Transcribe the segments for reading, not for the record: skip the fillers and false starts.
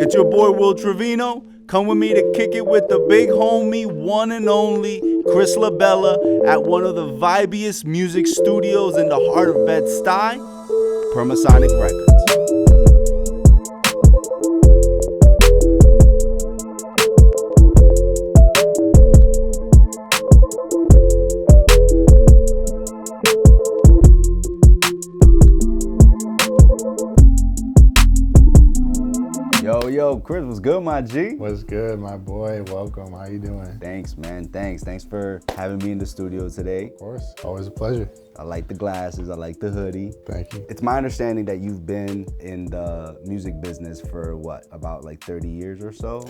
It's your boy Will Trevino. Come with me to kick it with the big homie, one and only Chris LaBella at one of the vibiest music studios in the heart of Bed-Stuy, Permasonic Records. Yo, Chris, what's good, my G? What's good, my boy? Welcome. How you doing? Thanks, man. Thanks for having me in the studio today. Of course. Always a pleasure. I like the glasses. I like the hoodie. Thank you. It's my understanding that you've been in the music business for what, about like 30 years or so?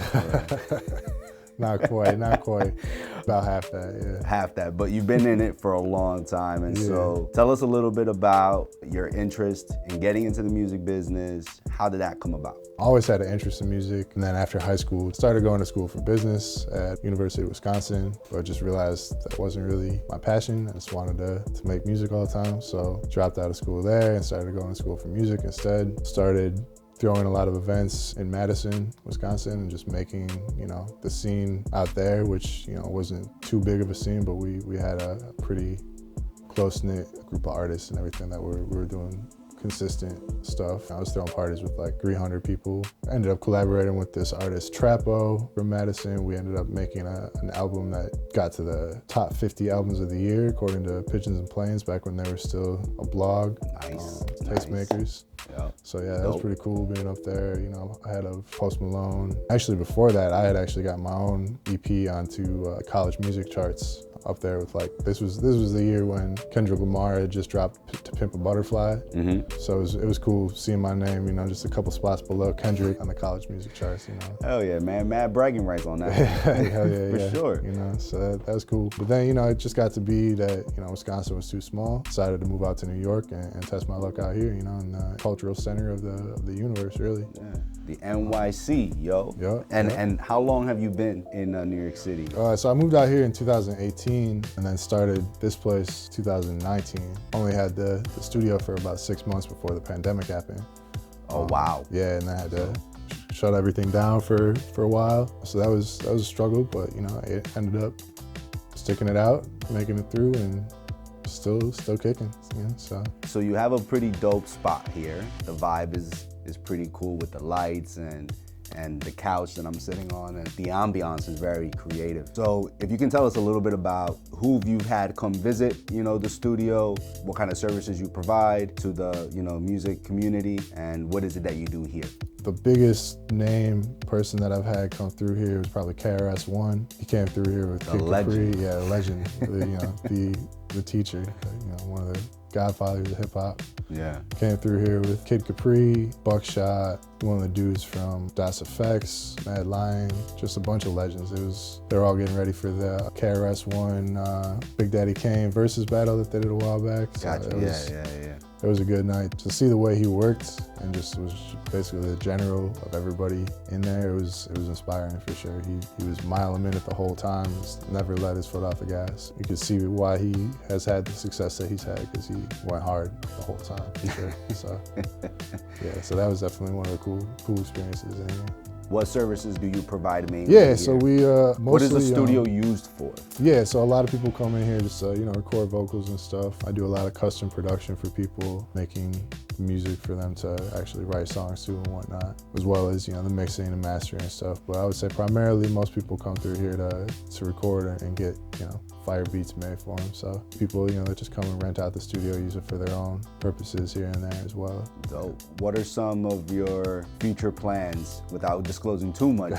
Not quite. About half that, yeah. Half that, but you've been in it for a long time. And so tell us a little bit about your interest in getting into the music business. How did that come about? I always had an interest in music, and then after high school, started going to school for business at University of Wisconsin, but I just realized that wasn't really my passion. I just wanted to make music all the time, so dropped out of school there and started going to school for music instead. Started throwing a lot of events in Madison, Wisconsin, and just making, the scene out there, which, wasn't too big of a scene, but we had a pretty close-knit group of artists and everything that we were doing consistent stuff. I was throwing parties with like 300 people. I ended up collaborating with this artist, Trapo, from Madison. We ended up making an album that got to the top 50 albums of the year, according to Pigeons and Planes, back when they were still a blog. Nice. Tastemakers. Yeah. So yeah, that was pretty cool being up there. Ahead of Post Malone. Actually, before that, I had actually got my own EP onto college music charts up there with this was the year when Kendrick Lamar had just dropped To Pimp a Butterfly. Mm-hmm. So it was cool seeing my name, just a couple spots below Kendrick on the college music charts. Hell yeah, man, mad bragging rights on that. Hell yeah, for sure. So that was cool. But then it just got to be that Wisconsin was too small. Decided to move out to New York and test my luck out here. In the cultural center of the universe, really. Yeah. The NYC, yo. Yep. And how long have you been in New York City? So I moved out here in 2018 and then started this place 2019. Only had the studio for about 6 months before the pandemic happened. Oh, wow. Yeah, and I had to shut everything down for a while. So that was a struggle, but it ended up sticking it out, making it through, and still kicking. So you have a pretty dope spot here. The vibe is pretty cool with the lights and the couch that I'm sitting on, and the ambiance is very creative. So if you can tell us a little bit about who you've had come visit, the studio, what kind of services you provide to the, music community, and what is it that you do here? The biggest name person that I've had come through here was probably KRS-One. He came through here with Kid Capri. Yeah, legend. the teacher, one of the godfathers of hip hop. Yeah. Came through here with Kid Capri, Buckshot, one of the dudes from Das Effects, Mad Lion, just a bunch of legends. They were all getting ready for the KRS-One, Big Daddy Kane versus battle that they did a while back. So gotcha. Yeah. It was a good night to see the way he worked, and just was basically the general of everybody in there. It was inspiring for sure. He was miling them in it the whole time, just never let his foot off the gas. You could see why he has had the success that he's had, because he went hard the whole time, for sure. So yeah, so that was definitely one of the cool experiences in here. What services do you provide mainly? Yeah, here? so we mostly. What is the studio used for? Yeah, so a lot of people come in here just record vocals and stuff. I do a lot of custom production for people, making music for them to actually write songs to and whatnot, as well as the mixing and mastering and stuff. But I would say primarily most people come through here to record and get fire beats made for them. So people that just come and rent out the studio, use it for their own purposes here and there as well. So what are some of your future plans, without disclosing too much,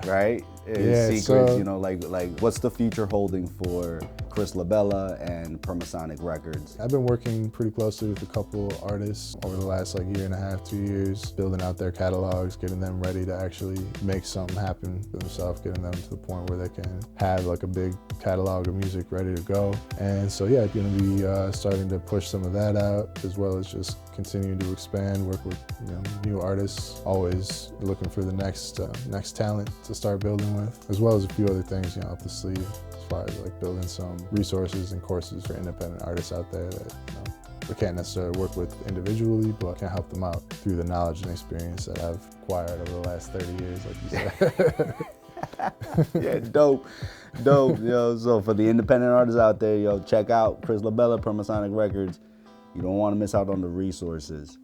right? Secrets, so, like what's the future holding for Chris LaBella and Permasonic Records? I've been working pretty closely with a couple artists over the last year and a half, 2 years, building out their catalogs, getting them ready to actually make something happen for themselves, getting them to the point where they can have a big catalog of music ready to go. And so yeah, going to be starting to push some of that out, as well as just continuing to expand, work with new artists, always looking for the next talent to start building with, as well as a few other things up the sleeve, as far as building some resources and courses for independent artists out there that we can't necessarily work with individually, but can help them out through the knowledge and experience that I've acquired over the last 30 years, like you said. Yeah, dope. Yo. So for the independent artists out there, yo, check out Chris LaBella, Permasonic Records. You don't want to miss out on the resources.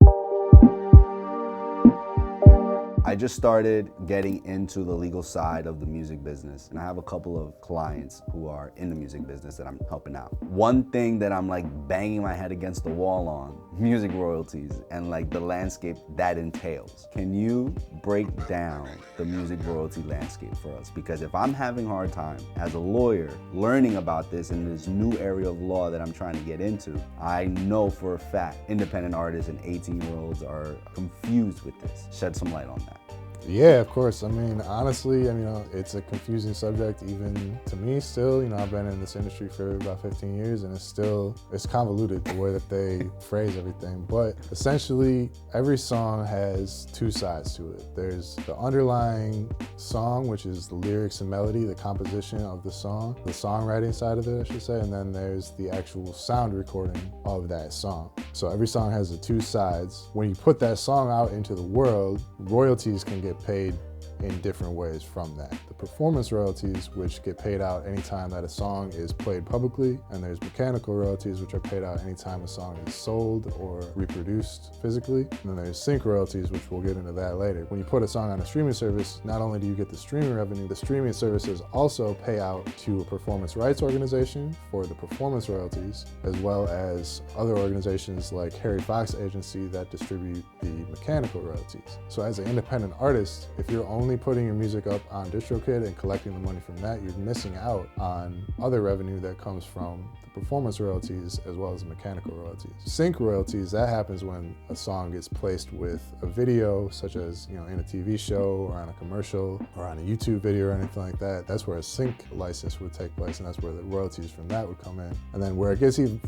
I just started getting into the legal side of the music business, and I have a couple of clients who are in the music business that I'm helping out. One thing that I'm like banging my head against the wall on, music royalties and like the landscape that entails. Can you break down the music royalty landscape for us? Because if I'm having a hard time as a lawyer learning about this in this new area of law that I'm trying to get into, I know for a fact independent artists and 18-year-olds are confused with this. Shed some light on that. Yeah, of course. I mean, honestly, it's a confusing subject even to me still. I've been in this industry for about 15 years and it's convoluted the way that they phrase everything. But essentially, every song has two sides to it. There's the underlying song, which is the lyrics and melody, the composition of the song, the songwriting side of it, I should say, and then there's the actual sound recording of that song. So every song has the two sides. When you put that song out into the world, royalties can get paid in different ways from that. The performance royalties, which get paid out anytime that a song is played publicly, and there's mechanical royalties, which are paid out anytime a song is sold or reproduced physically. And then there's sync royalties, which we'll get into that later. When you put a song on a streaming service, not only do you get the streaming revenue, the streaming services also pay out to a performance rights organization for the performance royalties, as well as other organizations like Harry Fox Agency that distribute the mechanical royalties. So as an independent artist, if you're only putting your music up on DistroKid and collecting the money from that, you're missing out on other revenue that comes from the performance royalties as well as the mechanical royalties. Sync royalties, that happens when a song gets placed with a video, such as in a TV show or on a commercial or on a YouTube video or anything like that. That's where a sync license would take place, and that's where the royalties from that would come in. And then where it gets even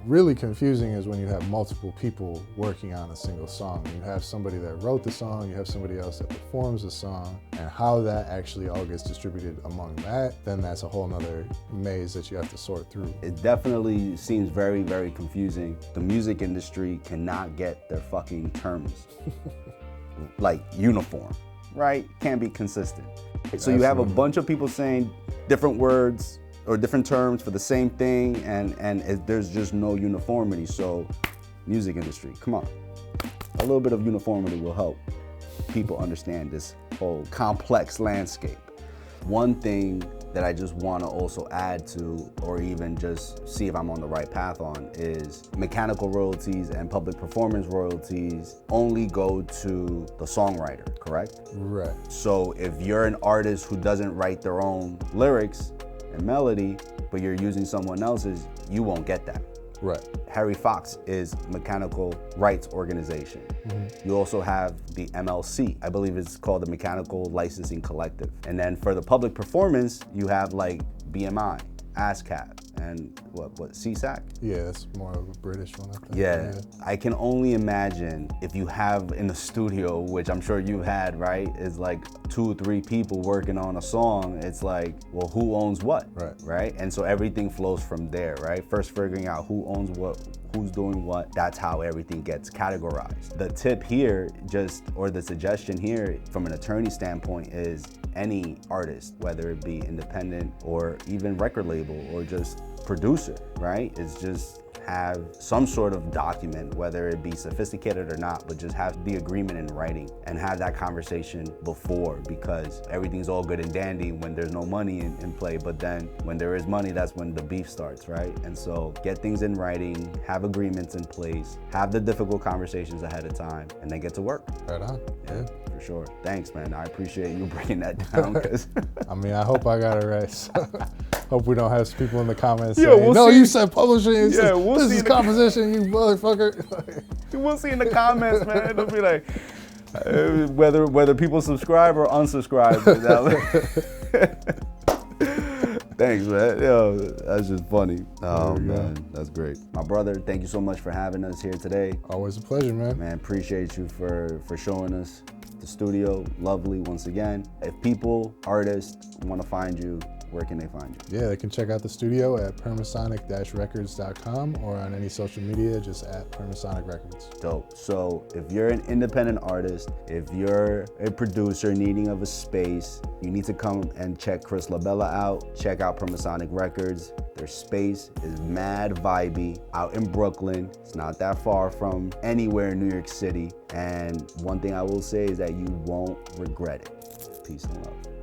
really confusing is when you have multiple people working on a single song. You have somebody that wrote the song, you have somebody else that performs the song, and how that actually all gets distributed among that, then that's a whole nother maze that you have to sort through. It definitely seems very, very confusing. The music industry cannot get their fucking terms like uniform, right? Can't be consistent. So you have a bunch of people saying different words or different terms for the same thing, and there's just no uniformity. So music industry, come on. A little bit of uniformity will help people understand this whole complex landscape. One thing that I just want to also add to, or even just see if I'm on the right path on, is mechanical royalties and public performance royalties only go to the songwriter, correct? Right. So if you're an artist who doesn't write their own lyrics and melody, but you're using someone else's, you won't get that. Right. Harry Fox is mechanical rights organization. You also have the MLC, I believe it's called the Mechanical Licensing Collective. And then for the public performance, you have like BMI, ASCAP, and what CSAC? Yeah, that's more of a British one, I think. Yeah, I can only imagine if you have in the studio, which I'm sure you had, right? Is like 2 or 3 people working on a song. It's like, well, who owns what, right? And so everything flows from there, right? First figuring out who owns what, who's doing what, that's how everything gets categorized. The tip here, or the suggestion here from an attorney standpoint is any artist, whether it be independent or even record label or just producer, right? Is just have some sort of document, whether it be sophisticated or not, but just have the agreement in writing and have that conversation before, because everything's all good and dandy when there's no money in play, but then when there is money, that's when the beef starts, right? And so get things in writing, have agreements in place, have the difficult conversations ahead of time, and then get to work. Right on, yeah. For sure. Thanks, man. I appreciate you breaking that down. Cause I mean, I hope I got it right. So, hope we don't have people in the comments yeah, saying, no, you said publishing, we'll this is composition, you motherfucker. We'll see in the comments, man. It'll be like, whether people subscribe or unsubscribe. Thanks, man. Yo, that's just funny. Oh, man, that's great. My brother, thank you so much for having us here today. Always a pleasure, man. Man, appreciate you for showing us the studio. Lovely once again. If people, artists, want to find you, where can they find you? Yeah, they can check out the studio at permasonic-records.com or on any social media, just at Permasonic Records. Dope. So if you're an independent artist, if you're a producer needing of a space, you need to come and check Chris LaBella out. Check out Permasonic Records. Their space is mad vibey out in Brooklyn. It's not that far from anywhere in New York City. And one thing I will say is that you won't regret it. Peace and love.